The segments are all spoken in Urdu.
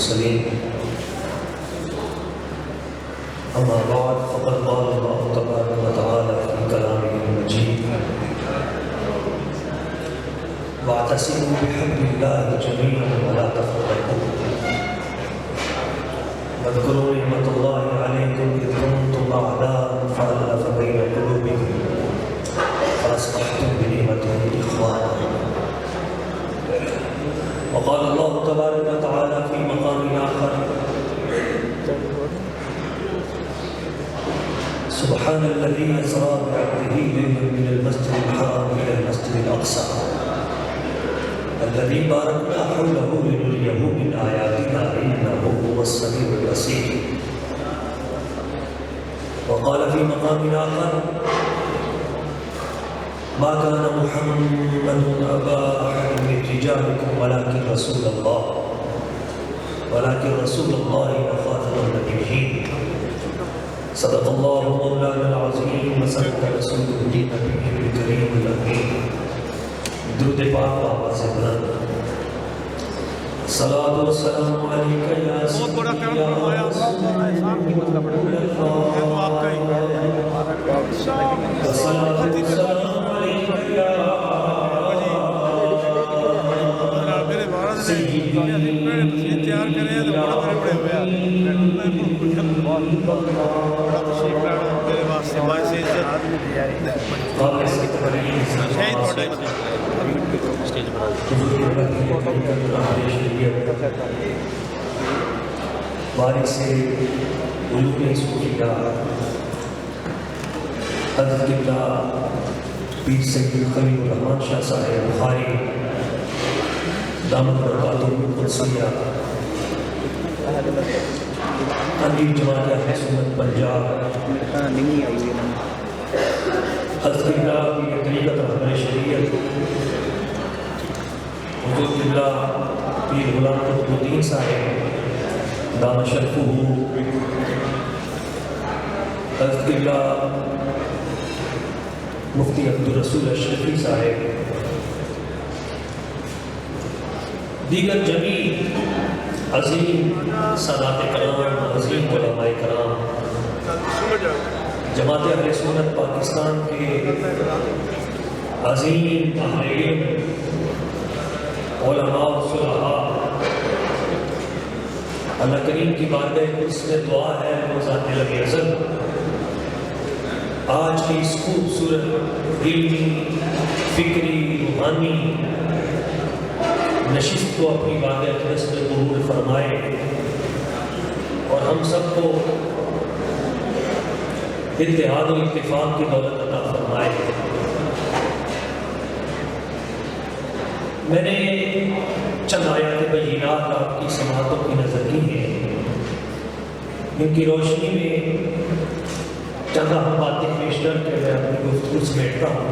المرسلين أما بعد فقد قال الله تبارك وتعالى في كلامه المجيد واعتصموا بحبل الله جميعا ولا تفرقوا واذكروا نعمة الله عليكم إذ كنتم أعداء فألف بين قلوبكم فأصبحتم بنعمته إخوانا. وقال الله تبارك وتعالى في مقام آخر سبحان الذي أسرى بعبده ليلا من المسجد الحرام إلى المسجد الأقصى الذي باركنا حوله لنريه من آياتنا إنه هو السميع البصير. وقال في مقام آخر ما كان محمد أبا أحد من رجالكم ولكن رسول الله وخاتم النبيين. صدق الله مولانا العظيم وصدق رسوله النبي الكريم الأمين. درود پاک آواز بلند صلاۃ و سلام علیک یا سیدی یا رسول اللہ صلاۃ و سلام علیک یا سیدی تیار کرے تو بڑا بڑے ہویا میرے واسطے باعث عزت شہید تھوڑے بارک سے علوم صوفیہ حضرت قبلہ پیر سید خلیل الرحمن شاہ صاحب بخاری دامت برکاتہ القدسیہ امیر جماعت اہل سنت پنجاب حضرت قبلہ کی طریقت رہبر شریعت حضور قبلہ پیر غلام قطب الدین صاحب دامت شرفہ حضرت قبلہ مفتی عبدالرسول اشرفی صاحب دیگر جمیع عظیم سادات کرام عظیم علماء کرام جماعت اہل سنت پاکستان کے عظیم اہل علم علماء و صلحاء اللہ کریم کی بارگاہ قدس میں دعا ہے وہ ذات لبی ازل آج کی اس خوبصورت علمی فکری روحانی نشست کو اپنی بارگاہ قدس میں قبول فرمائے اور ہم سب کو اتحاد و اتفاق کی دولت عطا فرمائے۔ میں نے چند آیات بینات آپ کی سماعتوں کی نظر کی ہیں، ان کی روشنی میں چند اہم باتیں پیش کر کے میں اپنی گفتگو سمیٹتا ہوں۔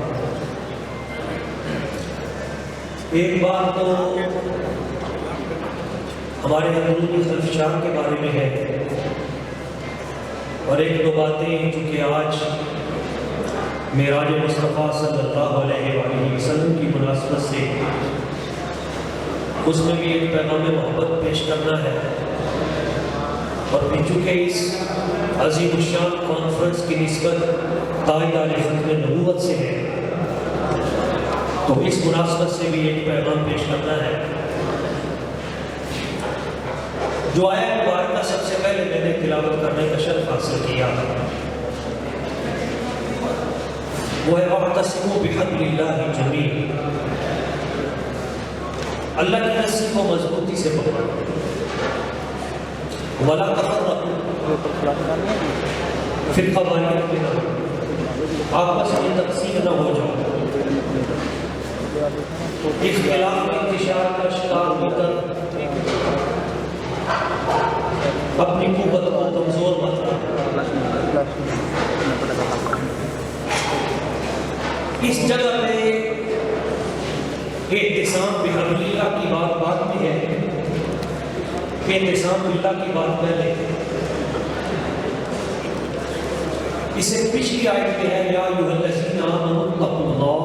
ایک بات تو ہمارے اندرونی خدشات کے بارے میں ہے اور ایک دو باتیں چونکہ آج معراج مصطفیٰ صلی اللہ علیہ وآلہ وسلم کی مناسبت سے اس میں بھی ایک پیغام محبت پیش کرنا ہے اور بھی چونکہ اس عظیم الشان کانفرنس کی نسبت تائیدار ختم نبوت سے ہے تو اس مناسبت سے بھی ایک پیغام پیش کرنا ہے۔ جو آیت مبارکہ سب سے پہلے میں نے تلاوت کرنے کا شرف حاصل کیا وہ ہے وَاعْتَصِمُوا بِحَبْلِ اللَّهِ جَمِيعًا، اللہ کی رسی کو مضبوطی سے پکڑو، وَلَا تَفَرَّقُوا، فرقہ واریت میں نہ ہو، آپس میں تقسیم نہ ہو جاؤ، اختلاف میں انتشار کا شکار ہو کر اپنی قوت کو کمزور مت رکھو۔ اس جگہ پہ اعتصام بحبل اللہ کی بات بعد میں ہے، اعتصام باللہ کی بات پہلے ہے۔ اس سے پچھلی آیت میں ہے یا ایھا الذین آمنوا اتقوا اللہ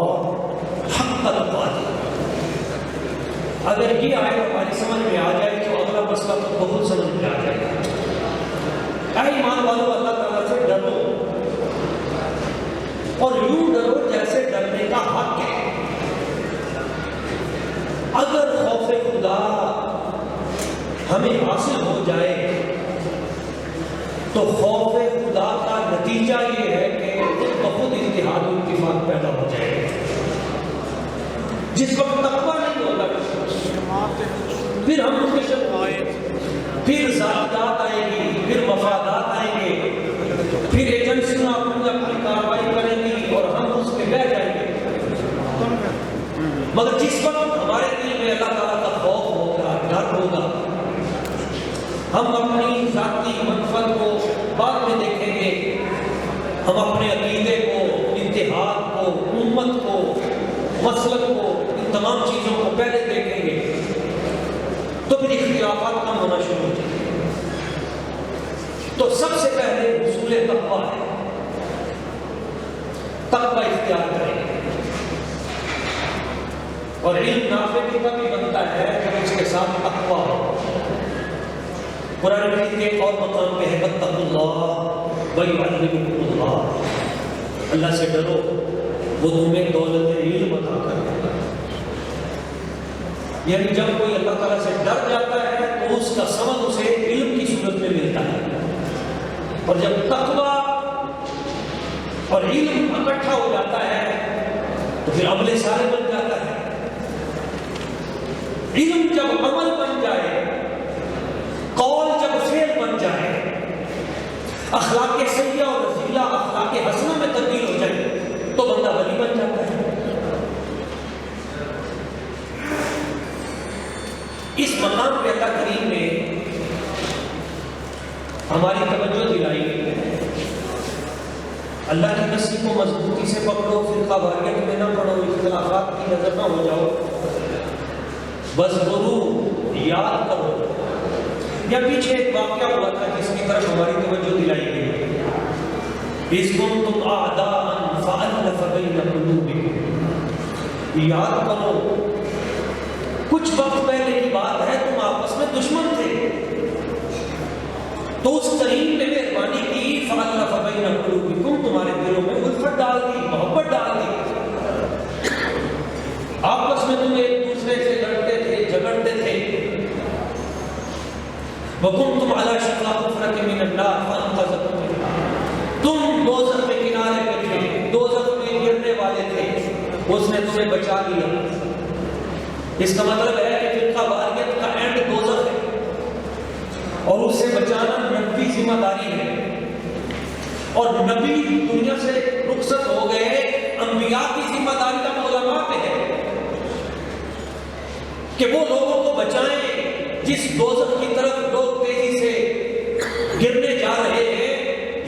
حق تقاتہ۔ اگر یہ آیت ہماری سمجھ میں آ جائے تو اگلا مسئلہ وقت بہت سمجھ میں آ جائے گا۔ اے ایمان والو، اللہ تعالیٰ سے ڈرو، اور یوں ڈرو جیسے ڈرنے کا حق ہے۔ اگر خوف خدا ہمیں حاصل ہو جائے تو خوف خدا کا نتیجہ یہ ہے کہ بہت اتحاد و اتفاق پیدا ہو جائے گا۔ جس وقت تقویٰ نہیں ہوگا پھر ہم پھر ذاتیات آئیں گی، پھر مفادات آئیں گے، پھر ایجنسیاں اپنی کارروائی کریں گی اور ہم اس پہ بہ جائیں گے۔ مگر جس وقت ہمارے دل میں اللہ تعالیٰ کا خوف ہوگا، ڈر ہوگا، ہم اپنی ذاتی منفعت کو بعد میں دیکھیں گے، ہم اپنے عقیدے کو، اتحاد کو، امت کو، مسلک کو، ان تمام چیزوں کو پہلے دیکھیں گے، تو پھر اختلافات کم ہونا شروع ہو جائیں گے۔ تو سب سے پہلے حصول تقویٰ ہے، تقویٰ اختیار کریں گے، اور علم نافع بھی تبھی بنتا ہے جب اس کے ساتھ تقویٰ ہو۔ قرآن مجید کے ایک اور مقام پہ ہے واتقوا اللہ ویعلمکم اللہ، اللہ سے ڈرو، وہ تمہیں دولت علم عطا کرے گا۔ یعنی جب کوئی اللہ تعالیٰ سے ڈر جاتا ہے تو اس کا سمجھ اسے علم کی صورت میں ملتا ہے، اور جب تقویٰ اور علم اکٹھا ہو جاتا ہے تو پھر عمل صالح بن جاتا ہے۔ علم جب عمل بن جائے، قول جب فعل بن جائے، اخلاق سیئہ اور رذیلہ اخلاق حسنہ میں تبدیل ہو جائے تو بندہ ولی بن جاتا ہے۔ اس مقام پہ اللہ کریم نے ہماری توجہ دلائی ہے، اللہ کی رسی کو مضبوطی سے پکڑو، فرقہ واریت میں نہ پڑو، اختلافات کی نظر نہ ہو جاؤ، بس ضرور یاد کرو۔ یا پیچھے ایک واقعہ ہوا تھا جس کی طرف ہماری توجہ دلائی گئی، اذ کنتم اعداء فألف بین قلوبکم، یاد کرو کچھ وقت پہلے کی بات ہے، تم آپس میں دشمن تھے، تو اس کریم نے مہربانی کی، فألف بین قلوبکم، تمہارے دلوں میں الفت ڈال دی، محبت ڈال دی، آپس میں تم ایک دوسرے سے لڑتے تھے، جھگڑتے تھے، وَكُنْتُمْ عَلَى شَفَا حُفْرَةٍ مِّنَ النَّارِ فَأَنْقَذَكُم مِّنْهَا، تم دوزخ کے کنارے پہ تھے، دوزخ میں گرنے والے تھے، اس نے تمہیں بچا لیا۔ اس کا مطلب ہے کہ فرقہ واریت کا اینڈ دوزخ ہے، اور اس سے بچانا نبی ذمہ داری ہے، اور نبی دنیا سے رخصت ہو گئے، انبیاء کی ذمہ داری کا علماء پہ ہے کہ وہ لوگوں کو بچائیں جس دوزخ کی طرف لوگ تیزی سے گرنے جا رہے ہیں۔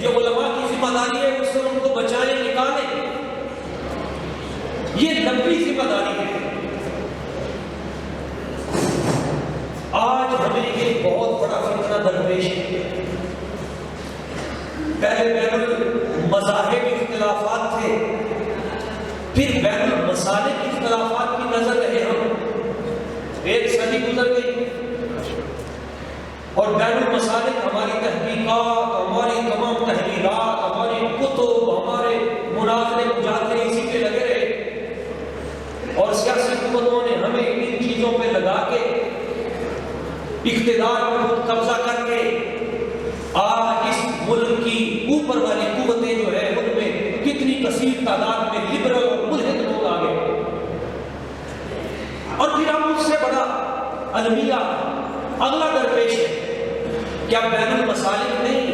یہ علماء کی ذمہ داری ہے، اس سے ان کو بچائیں، نکالیں، یہ نبی ذمہ داری ہے۔ آج ہمیں یہ بہت بڑا فتنہ درپیش ہے، پہلے بین المذاہب اختلافات تھے، پھر بین المسالک اختلافات کی نظر رہے ہم، ایک صدی گزر گئی، اور بین المسالک ہماری تحقیقات، ہماری تمام تحریرات، ہماری کتب، ہمارے مناظرے مجادلے اسی پہ لگے رہے، اور سیاسی قوتوں نے ہمیں ان چیزوں پہ لگا کے اقتدار پر خود قبضہ کر کے آج اس ملک کی اوپر والی قوتیں جو ہے ان میں کتنی کثیر تعداد میں لبرل اور ملحد لوگ آ گئے، اور پھر ہم اس سے بڑا المیہ اگلا درپیش ہے کیا بین المسالک نہیں،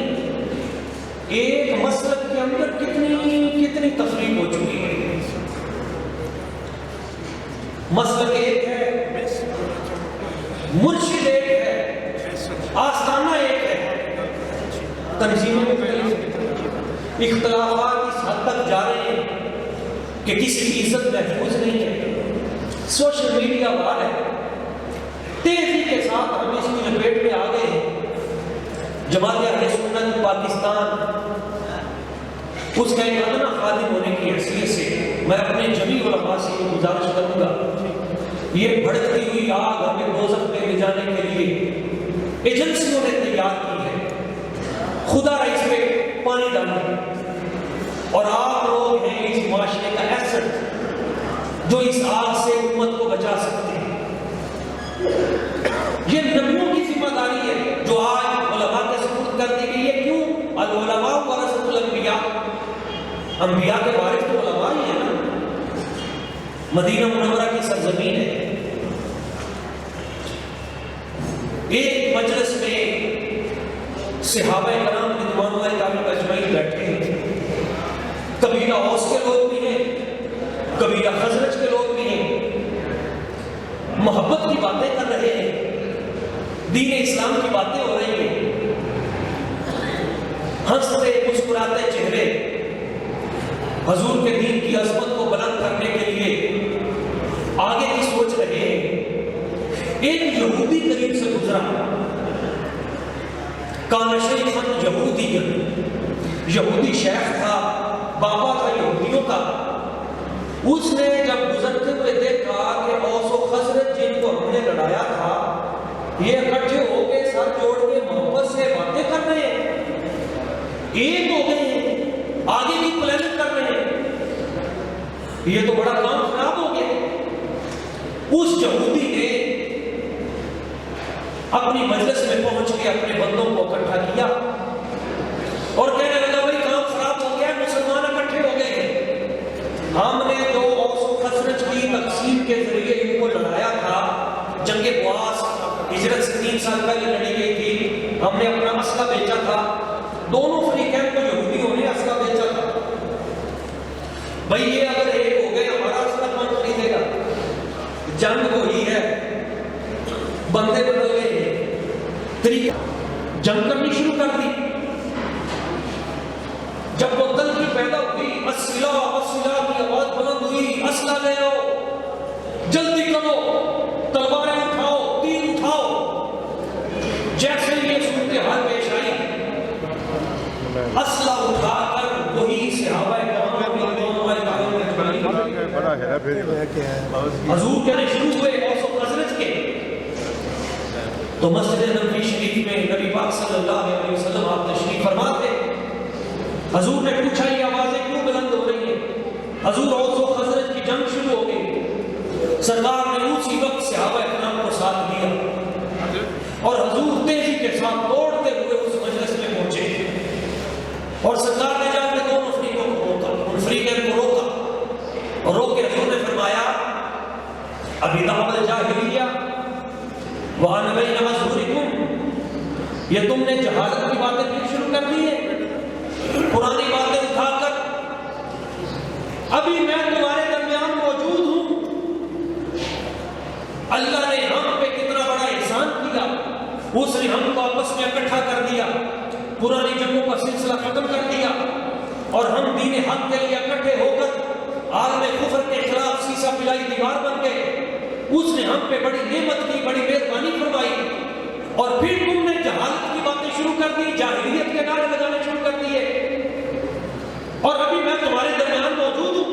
ایک مسلک کے اندر کتنی تفریق ہو چکی ہے۔ مسلک ایک ہے، مرشد ایک ہے، آستانہ ایک ہے، تنظیمیں مختلف، اختلافات اس حد تک جا رہے ہیں کہ کسی کی عزت محفوظ نہیں ہے، سوشل میڈیا وار ہے، تیزی کے ساتھ ہم اس کی لپیٹ میں آ گئے ہیں۔ جماعت اہل سنت پاکستان، اس کا ایک ادنا خادم ہونے کی حیثیت سے میں اپنے جمیع علماء سے یہ گزارش کروں گا، یہ بھڑکتی ہوئی آگ ہمیں دوزخ میں لے جانے کے لیے ایجنسیوں نے تیار کی ہے، خدا اس پہ پانی ڈالے، اور آپ لوگ ہیں اس معاشرے کا ایسٹ جو اس آگ سے امت کو بچا سکتے ہیں۔ یہ نبیوں کی ذمہ داری ہے جو آج علماء کے سپرد کر دی گئی ہے۔ کیوں؟ العلماء ورثۃ الانبیاء، انبیاء کے وارث تو علماء ہی ہیں نا۔ مدینہ منورہ کی سرزمین ہے، ایک مجلس میں صحابہ کرام رضوان اللہ تعالیٰ اجمعین بیٹھے ہیں، قبیلہ اوس کے لوگ بھی ہیں، قبیلہ خزرج کے لوگ بھی ہیں، محبت کی باتیں کر رہے ہیں، دین اسلام کی باتیں ہو رہی ہیں، ہنستے مسکراتے چہرے حضور کے دین کی عظمت کو بلند کرنے کے لیے آگے کی سوچ رہے ہیں۔ ایک یہودی قریب سے گزرا، کان شیخا یہودی، یہودی شیخ تھا، بابا تھا یہودیوں کا۔ اس نے جب گزرتے ہوئے دیکھا کہ اوس و خزرج جن کو ہم نے لڑایا تھا یہ اکٹھے ہو کے سر جوڑ کے محبت سے باتیں کر رہے ہیں، ایک ہو گئے ہیں، آگے کی پلاننگ کر رہے ہیں، یہ تو بڑا کام خراب ہو گیا۔ اس یہودی نے اپنی مجلس میں پہنچ کے اپنے بندوں کو اکٹھا کیا اور کہنے لگا بھائی کام خراب ہو گیا، مسلمان اکٹھے ہو گئے ہیں، ہم نے جو اوس و خزرج کی تقسیم کے ذریعے ان کو لڑایا تھا، جنگ بواس ہجرت سے 3 سال پہلے لڑی گئی تھی، ہم نے اپنا اسلحہ بیچا تھا، دونوں فریقین کو یہودیوں نے اسلحہ بیچا تھا، بھائی یہ اگر ایک ہو گئے ہمارا اسلحہ کون خریدے گا؟ جنگ وہی ہے، بندے بدل گئے ہیں، طریقہ جنگ کرنی شروع کر دی۔ جب وہ تلخی پیدا ہوئی، السلاح السلاح کی آواز بلند ہوئی، اسلحہ لے آؤ، جلدی کرو، تلواریں اٹھاؤ، تیر اٹھاؤ۔ جیسے یہ صورتحال پیش آئی، اسلحہ اٹھا کر وہی صحابہ کرام حضور کہنے شروع ہوئے اوس و خزرج کے۔ تو مسجد نبوی شریف میں نبی پاک صلی اللہ علیہ وسلم آپ تشریف فرما تھے، حضور نے پوچھا یہ آوازیں کیوں بلند ہو رہی ہیں؟ حضور اوس و خزرج کی جنگ شروع ہو گئی، سرکار نے اسی وقت صحابہ کرام کو ساتھ دیا اور حضور تیزی کے ساتھ دوڑتے ہوئے اس مجلس میں پہنچے اور سرکار نے جا کے دونوں فریقوں کو روکا، ان فریقین کو روکا اور روک کے حضور نے فرمایا ابھی دعوت الجاہلیہ وَأَنَا بَيْنَ أَظْهُرِكُمْ، یہ تم نے جہالت کی باتیں پھر شروع کر دی ہیں، پرانی باتیں اٹھا کر، ابھی میں تمہارے درمیان موجود ہوں، اللہ نے ہم پہ کتنا بڑا احسان کیا، اس نے ہم کو آپس میں اکٹھا کر دیا، پرانی جنگوں کا سلسلہ ختم کر دیا اور ہم دین حق کے لیے اکٹھے ہو کر عالم کفر کے خلاف سیسا پلائی دیوار بن گئے۔ اس نے ہم پہ بڑی نعمت کی، بڑی مہربانی فرمائی، اور پھر تم نے جہالت کی باتیں شروع کر دی، جاہلیت کے نعرے لگانے شروع کر دیے، اور ابھی میں تمہارے درمیان موجود ہوں۔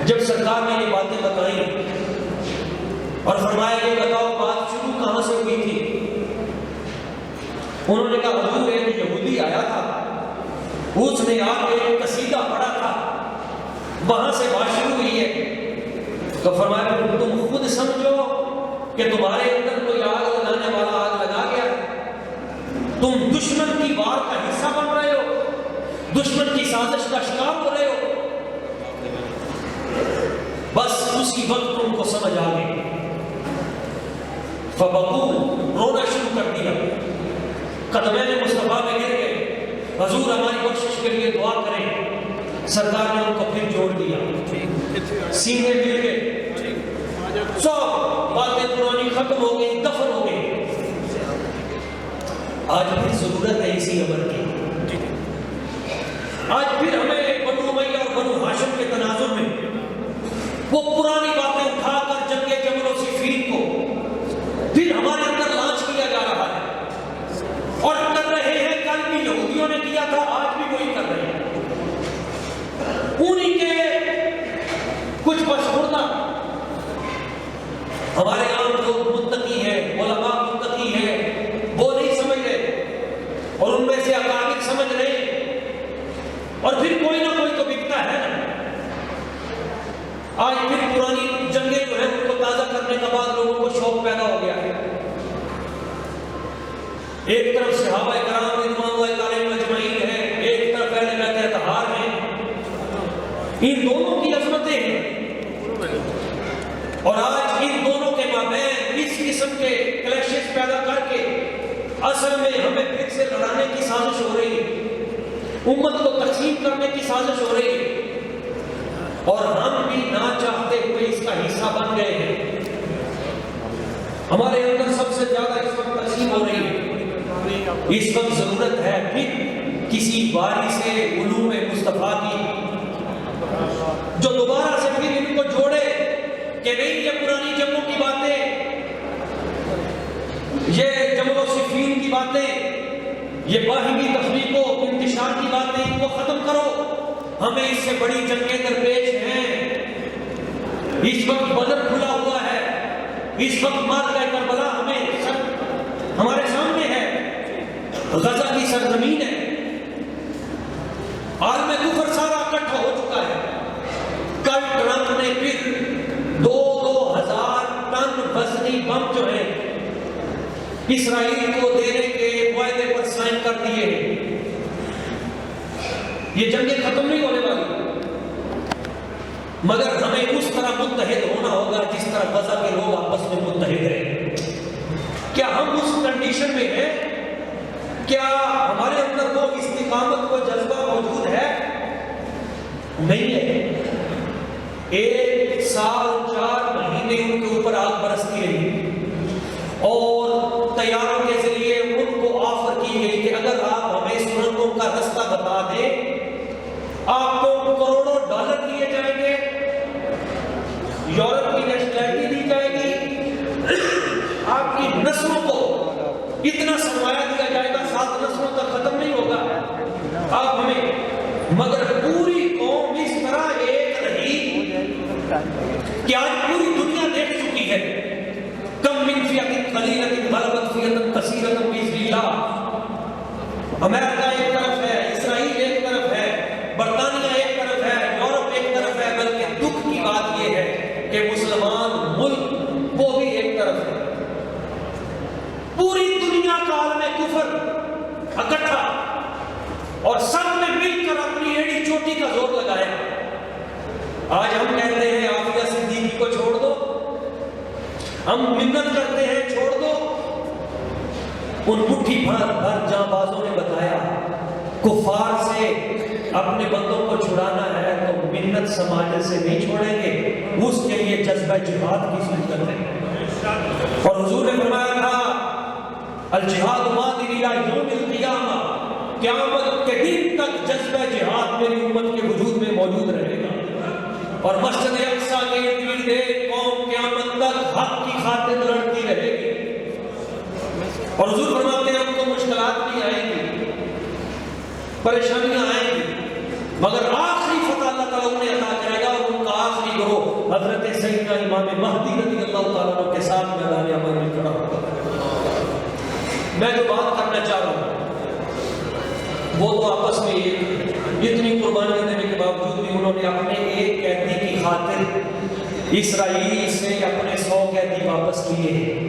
جب سرکار نے یہ باتیں بتائیں اور فرمایا کہ بتاؤ بات شروع کہاں سے ہوئی تھی؟ انہوں نے کہا حضور ایک یہودی آیا تھا، اس نے آ کے قصیدہ پڑھا تھا، وہاں سے بات شروع ہوئی ہے۔ تو فرمایا تم خود سمجھو کہ تمہارے اندر کوئی آگ لگانے والا آگ لگا گیا، تم دشمن کی وار کا حصہ بن رہے ہو، دشمن کی سازش کا شکار ہو رہے ہو۔ بس اسی وقت تم کو سمجھ آ گئی، فبقوا، رونا شروع کر دیا، قدمین مصطفیٰ میں گر گئے، حضور ہماری بخشش کے لیے دعا کریں۔ سرکار نے ان کو پھر جوڑ دیا، سینے مل گئے، سب باتیں پرانی ختم ہو گئی، دفن ہو گئی۔ آج پھر ضرورت ہے اسی عمل کی، آج پھر ہمیں بنو امیہ اور بنو ہاشم کے تناظر میں وہ پرانی باتیں اٹھا کر جنگ جمل و صفین کو پھر ہمارے اندر لانچ کیا جا رہا ہے، اور کر رہے ہیں، کل بھی یہودیوں نے کیا تھا، آج بھی وہی کر رہے ہیں۔ انہی کے کچھ پسماندہ ہمارے عام لوگ متقی ہیں، علماء متقی ہیں، ایک طرف صحابہ کرام رضوان اللہ علیہم اجمعین ہیں، ایک طرف اہل بیت اطہار ہیں. ان دونوں کی عظمتیں ہیں، اور آج ان دونوں کے مابین اس قسم کے کلیشز پیدا کر کے اصل میں ہمیں پھر سے لڑانے کی سازش ہو رہی ہے، امت کو تقسیم کرنے کی سازش ہو رہی ہے، اور ہم بھی نہ چاہتے ہوئے اس کا حصہ بن گئے ہیں. ہمارے اندر سب سے زیادہ اس وقت تقسیم ہو رہی ہے. اس وقت ضرورت ہے پھر کسی وارث علوم مصطفیٰ کی جو دوبارہ سے پھر ان کو جوڑے کہ نہیں یہ پرانی جنگوں کی باتیں، یہ جنگ و صفین کی باتیں، یہ باہمی تفریق و انتشار کی باتیں، ان کو ختم کرو. ہمیں اس سے بڑی جنگیں درپیش ہیں. اس وقت بدر کھلا ہوا ہے، اس وقت معرکہ کربلا ہمارے سامنے ہے، غزہ کی سرزمین ہے. عالم کفر سارا اکٹھا ہو چکا ہے. کل ٹرمپ نے پھر 2,000 ٹن وزنی بم جو ہیں اسرائیل کو دینے کے معاہدے پر سائن کر دیے. یہ جنگیں ختم نہیں ہونے والی، مگر ہمیں اس طرح متحد ہونا ہوگا جس طرح غزہ کے لوگ آپس میں متحد ہیں. کیا ہم اس کنڈیشن میں ہیں؟ کیا ہمارے اندر وہ استقامت کو جذبہ موجود ہے؟ نہیں ہے. 1 سال 4 مہینے ان کے اوپر آگ برستی رہی اور طیاروں کے ذریعے ان کو آفر کی گئی کہ اگر آپ ہمیں سرنگوں کا رستہ بتا دیں آپ کو کروڑوں ڈالر دیے جائیں گے، یورپ کی نیشنلٹی دی جائے گی، آپ کی نسلوں کو اتنا سرمایہ دیا جائے گا 7 نسلوں تک ختم نہیں ہوگا آپ ہمیں. مگر پوری قوم اس طرح ایک رہی کہ آج پوری دنیا دیکھ چکی ہے کم من فئۃ قلیلۃ غلبت فئۃ کثیرۃ باذن اللہ. امریکہ ایک طرف ہے، اسرائیل ایک طرف ہے، برطانیہ ایک طرف ہے، یورپ ایک طرف ہے، بلکہ دکھ کی بات یہ ہے کہ مسلمان ملک وہ بھی ایک طرف ہے. پوری دنیا کا عالم کفر اکٹھا اور سب نے مل کر اپنی ایڑی چوٹی کا زور لگایا. آج ہم کہتے ہیں عافیہ صدیقی کو چھوڑ دو، ہم منت کرتے ہیں چھوڑ دو. ان مٹھی بھر جاں بازوں نے بتایا کفار سے اپنے بندوں کو چھڑانا ہے تو منت سماجت سے نہیں چھوڑیں گے، اس کے لیے جذبہ جہاد کی ضرورت ہے. اور حضور نے فرمایا تھا الجہاد ماضی الی یوم القیامہ، قیامت کے دن تک جذبہ جہاد میری امت کے وجود میں موجود رہے گا. اور مسجد اقصیٰ کے ارد گرد ایک قوم قیامت تک حق کی خاطر لڑتی رہے گی. اور حضور فرماتے ہیں ہم کو مشکلات بھی آئیں گی، پریشانیاں آئیں گی، مگر آخری فتح اللہ تعالیٰ انہیں عطا کرے گا. اور ان کا آخری گروہ حضرت سیدنا امام مہدی رضی اللہ تعالیٰ کے ساتھ میدان عمل میں کھڑا ہوگا. میں جو بات کرنا چاہ رہا ہوں وہ تو آپس میں اتنی قربانی دینے کے باوجود بھی انہوں نے اپنے ایک قیدی کی خاطر اسرائیل سے اپنے 100 قیدی واپس کیے ہیں.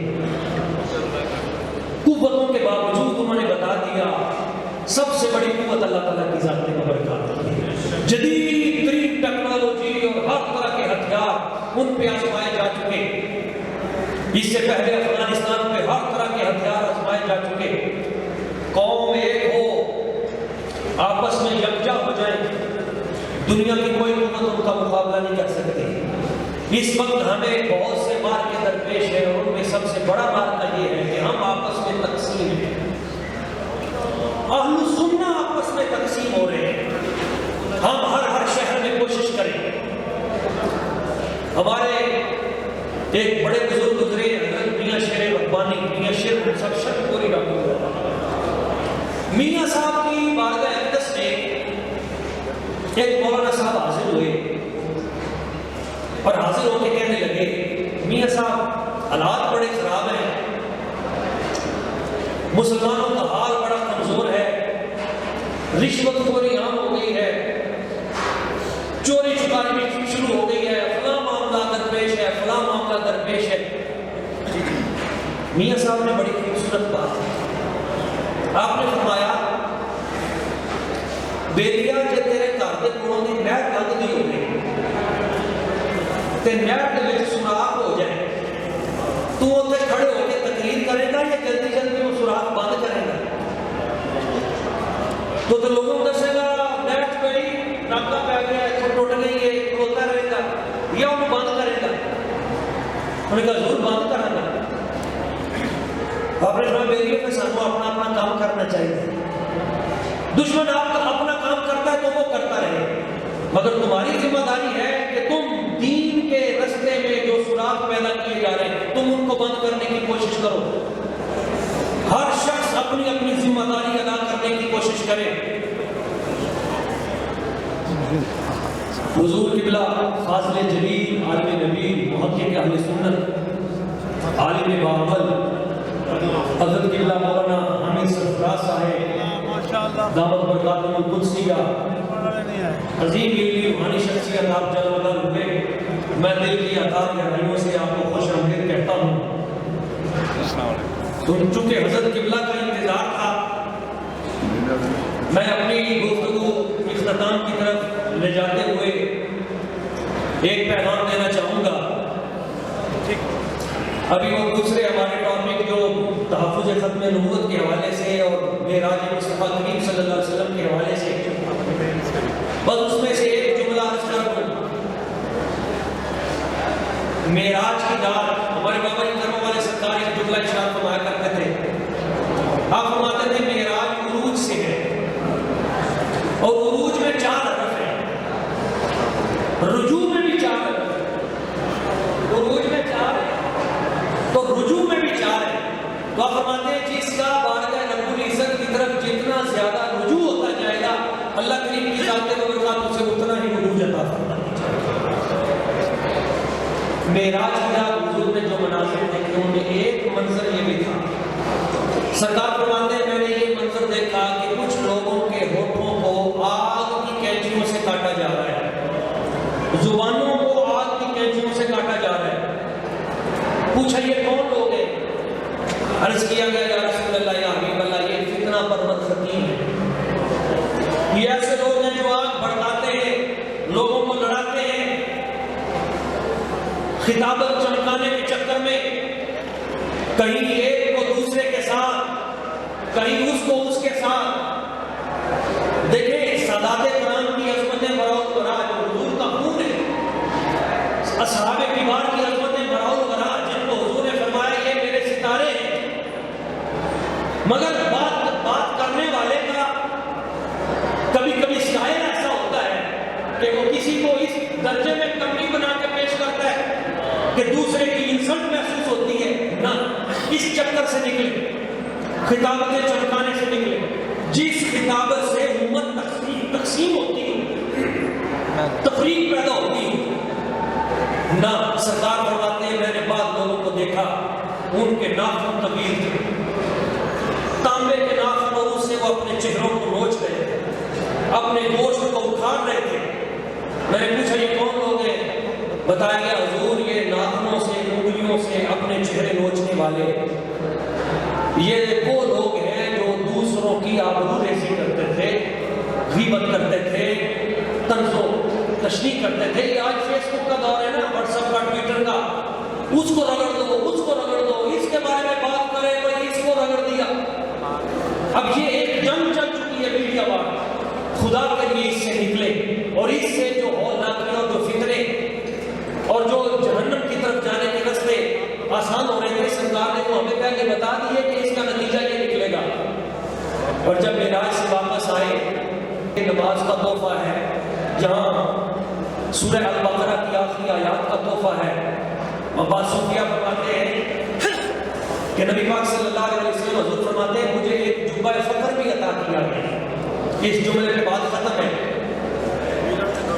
قوتوں کے باوجود انہوں نے بتا دیا سب سے بڑی قوت اللہ تعالیٰ کی ذات مبارکہ ہے. جدید ترین ٹیکنالوجی اور ہر طرح کے ہتھیار ان پہ آزمائے جا چکے. اس سے پہلے افغانستان پہ ہر طرح کے ہتھیار آزمائے جا چکے. قوم ایک ہو، آپس میں یکجا ہو جائیں، دنیا کی کوئی قوت ان کا مقابلہ نہیں کر سکتی. اس وقت ہمیں بہت سے مارکے درپیش ہیں اور ان میں سب سے بڑا مارکہ یہ ہے کہ ہم آپس میں تقسیم ہیں. اہل سنہ آپس میں تقسیم ہو رہے ہیں. ہم ہر شہر میں کوشش کریں. ہمارے ایک بڑے بزرگ گزرے حضرت میاں شیر ربانی، میاں شیر سب پوری رحمۃ. میاں صاحب کی بارگاہ اقدس میں ایک مولانا صاحب حاضر ہوئے اور حاضر ہو کے کہنے لگے میاں صاحب حالات بڑے خراب ہیں، مسلمانوں کا حال بڑا کمزور ہے، رشوت خوری عام ہو گئی ہے، چوری چکاری بھی شروع ہو گئی ہے، فلاں معاملہ درپیش ہے، فلاں معاملہ درپیش ہے. میاں صاحب نے بڑی خوبصورت بات آپ نے فرمایا بیلیا جے تیرے گھر دے کولوں دی نہر لنگدی ہوے تے نہر دے وچ سوراخ ہو جائے تو اوتھے کھڑے ہو کے تقریر کرے گا یا جلدی جلدی وہ سوراخ بند کرے گا؟ تو لوگوں کو دسے گا نہر پئی ٹانکا پہ گیا اتنے ٹوٹ گئی ہے کھلوتا رہے گا یا انہوں بند کرے گا؟ انہوں نے کہا ضرور بند کرنا گا۔ آپ نے فرمایا بیلیوں پہ سانوں اپنا کام کرنا چاہیے۔ دشمن آپ کا اپنا کام کرتا ہے تو وہ کرتا رہے، مگر تمہاری ذمہ داری ہے کہ تم دین کے رستے میں جو سوراخ پیدا کیے جا رہے ہیں تم ان کو بند کرنے کی کوشش کرو۔ ہر شخص اپنی اپنی ذمہ داری ادا کرنے کی کوشش کرے۔ حضور قبلہ فاضل جلیل عالم نبی محقق اہل سنت عالم باول حضرت قبلہ مولانا حامد سرفراز صاحب دعوت برکاتہ القدسیہ عظیم علمی روحانی شخصیت آپ جل وعلا ہوئے، میں دل کی عطا گہرائیوں سے آپ کو خوش آمدید کہتا ہوں۔ تو چونکہ حضرت قبلہ کا انتظار تھا، میں اپنی گفتگو اختتام کی طرف لے جاتے ہوئے ایک پیغام دینا چاہوں گا۔ ابھی وہ دوسرے ہمارے ٹاپک جو تحفظ ختم نبوت کے حوالے سے اور معراج مصطفیٰ کریم صلی اللہ علیہ وسلم کے حوالے سے، بس اس میں سے ایک جملہ عرض کر دوں۔ معراج کی رات ہمارے بابا جی کرم والے سرکار ایک جملہ ارشاد فرمایا کرتے تھے، آپ فرماتے تھے معراج عروج سے ہے، اور عروج میں 4 حرف ہیں، رجوع میں بھی 4 حرف ہیں، عروج میں 4 ہے تو رجوع میں بھی 4 ہے۔ تو آپ فرماتے ہیں جس کا بارگاہ رب العزت کی طرف جتنا زیادہ رجوع ہوتا جائے گا اللہ کریم کی ذات و برکات سے اتنا ہی عروج عطا فرماتا جائے گا۔ معراج کی رات حضور نے جو مناظر دیکھے ان میں ایک منظر یہ بھی تھا، سرکار فرماتے ہیں میں نے یہ منظر دیکھا کہ کچھ لوگوں کے ہونٹوں کو آگ کی کینچیوں سے کاٹا جا رہا ہے، زبانوں کو آگ کی کینچیوں سے کاٹا جا رہا ہے۔ پوچھا یہ کون لوگ ہیں؟ عرض کیا گیا یا رسول اللہ یا حبیب اللہ یہ فتنہ پرور خطیب ہے، یہ ایسے لوگ ہیں جو آگ بھڑکاتے ہیں، لوگوں کو لڑاتے ہیں، خطابت چمکانے کے چکر میں کہیں ایک کو دوسرے کے ساتھ، کہیں اس کو اس کے ساتھ۔ دیکھیں سادات کرام کی عظمتیں براؤ برا جو حضور کا خون ہے، اصحاب کبار کی عظمتیں براؤ برا جن کو حضور نے فرمایا یہ میرے ستارے ہیں، مگر بات کرنے والے کا کبھی کبھی اسٹائل ایسا ہوتا ہے کہ وہ کسی کو اس درجے میں کمی بنا کے پیش کرتا ہے کہ دوسرے کی انسلٹ محسوس ہوتی ہے۔ نہ، اس چکر سے نکلے، خطابتیں چمکانے سے نکلے، جس خطابت سے امت تقسیم ہوتی ہے، تفریق پیدا ہوتی ہے۔ نہ، سرکار فرماتے ہیں میں نے بعض لوگوں کو دیکھا ان کے ناخن طویل تھے، تانبے کے ناخنوں سے وہ اپنے چہروں کو نوچ رہے تھے، اپنے گوشت کو اکھاڑ رہے تھے۔ میں نے پوچھا یہ کون لوگ ہیں؟ بتایا گیا حضور یہ ناخنوں سے انگلیوں سے اپنے چہرے نوچنے والے یہ وہ لوگ ہیں جو دوسروں کی آبرو ریزی کرتے تھے، غیبت کرتے تھے، طنز و تشریح کرتے تھے۔ یہ آج فیس بک کا دور ہے نا، واٹس ایپ کا، ٹویٹر کا، اس کو رگڑ دو، اس کو رگڑ دو، اس کے بارے میں بات کرے کوئی اس کو رگڑ دیا۔ اب یہ ایک جنگ چل چکی ہے میڈیا وار، خدا کے لیے اس سے نکلے اور اس سے جو ہولناکیاں اور جو فتنے اور جو جہنم کی طرف جانے کے راستے آسان ہو رہے تھے، سرکار نے وہ ہمیں پہلے بتا دیے کہ اس کا نتیجہ یہ نکلے گا۔ اور جب معراج سے واپس آئے، نماز کا تحفہ ہے، جہاں سورہ البقرہ کی آخری آیات کا تحفہ ہے۔ عباس صوفیہ فرماتے ہیں کہ نبی پاک صلی اللہ علیہ وسلم حضور فرماتے ہیں مجھے ایک جبہ فخر بھی عطا کیا گیا۔ اس جملے کے بعد ختم ہے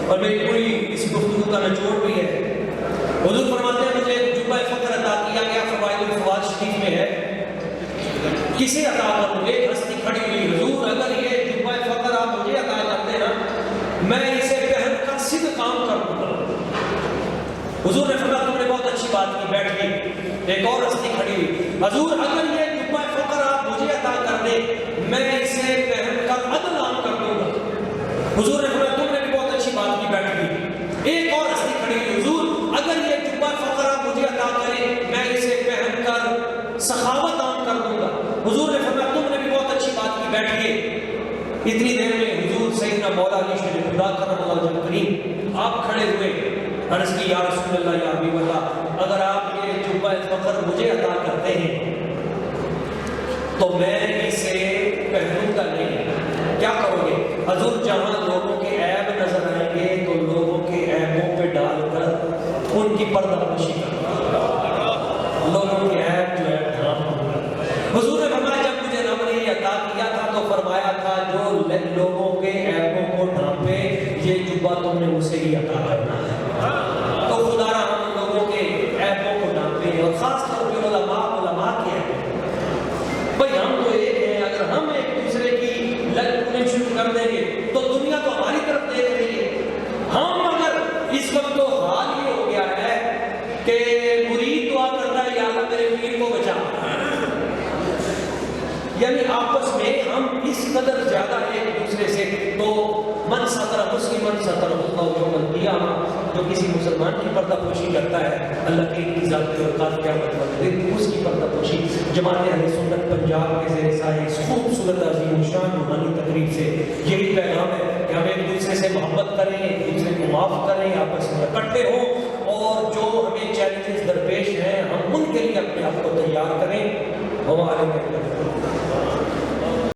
اور میری پوری اس گفتگو کا نچوڑ بھی ہے۔ حضور فرماتے ہیں مجھے ایک جبہ فخر عطا کیا گیا، فوائد الفوائد شریف میں ہے۔ کسے عطا کروں؟ ایک ہستی کھڑی ہوئی، حضور اگر یہ جبہ فخر آپ مجھے عطا کرتے نا میں اسے پہن کر صدق کام کر دوں گا۔ حضور نے فرمایا تم نے بہت اچھی بات کی، بیٹھ گئی۔ ایک اور ہستی کھڑی ہوئی، حضور اگر یہ جبہ فخر آپ مجھے عطا کر دیں حضور نے فرمایا تم نے بھی بہت اچھی بات کی، بیٹھیے۔ اتنی دیر میں حضور سیدنا مولا علی شریف خدا کرم اللہ وجہ کریم آپ کھڑے ہوئے، عرض کی یا رسول اللہ یا حبیب اللہ، اگر آپ یہ جبہ فخر مجھے عطا کرتے ہیں تو میں اسے پہنوں گا نہیں، کیا کرو گے؟ حضور جہاں لوگوں کے عیب نظر آئیں گے تو لوگوں کے عیبوں پہ ڈال کر ان کی پردہ پوشی کرنا، لوگوں کے عیب جو ہے ڈھانپ دوں۔ حضور نے فرمایا جب مجھے رب نے یہ عطا کیا تھا تو فرمایا تھا جو لوگوں کے عیبوں کو ڈھانپے یہ جبہ تم نے اسے ہی عطا کرنا ہے۔ تو خدا را ہم لوگوں کے عیبوں کو ڈھانپے، اور خاص طور پہ علماء کے عیب۔ بھئی ہم تو ایک ہیں، اگر ہم ایک دوسرے کی لگ پڑیں شروع کر دیں گے تو دنیا تو ہماری طرف دیکھ رہی ہے۔ ہم اگر اس وقت تو حال یہ ہو گیا ہے کہ مرید دعا کرتا ہے یا اللہ میرے پیر کو بچا، یعنی آپس میں ہم اس قدر زیادہ ایک دوسرے سے، تو من ستر مسلمن ستر اللہ یوم القیامہ، جو کسی مسلمان کی پردہ پوشی کرتا ہے اللہ کی ذات کے اوقات قیامت والے دن اس کی پردہ پوشی۔ جماعت اہل سنت پنجاب کے زیر سایہ اس خوبصورت عظیم الشان روحانی تقریب سے یہی پیغام ہے کہ ہم ایک دوسرے سے محبت کریں، ایک دوسرے کو معاف کریں، آپس میں اکٹھے ہوں، اور جو ہمیں چیلنجز درپیش ہیں ہم ان کے لیے اپنے آپ کو تیار کریں۔ ہمارے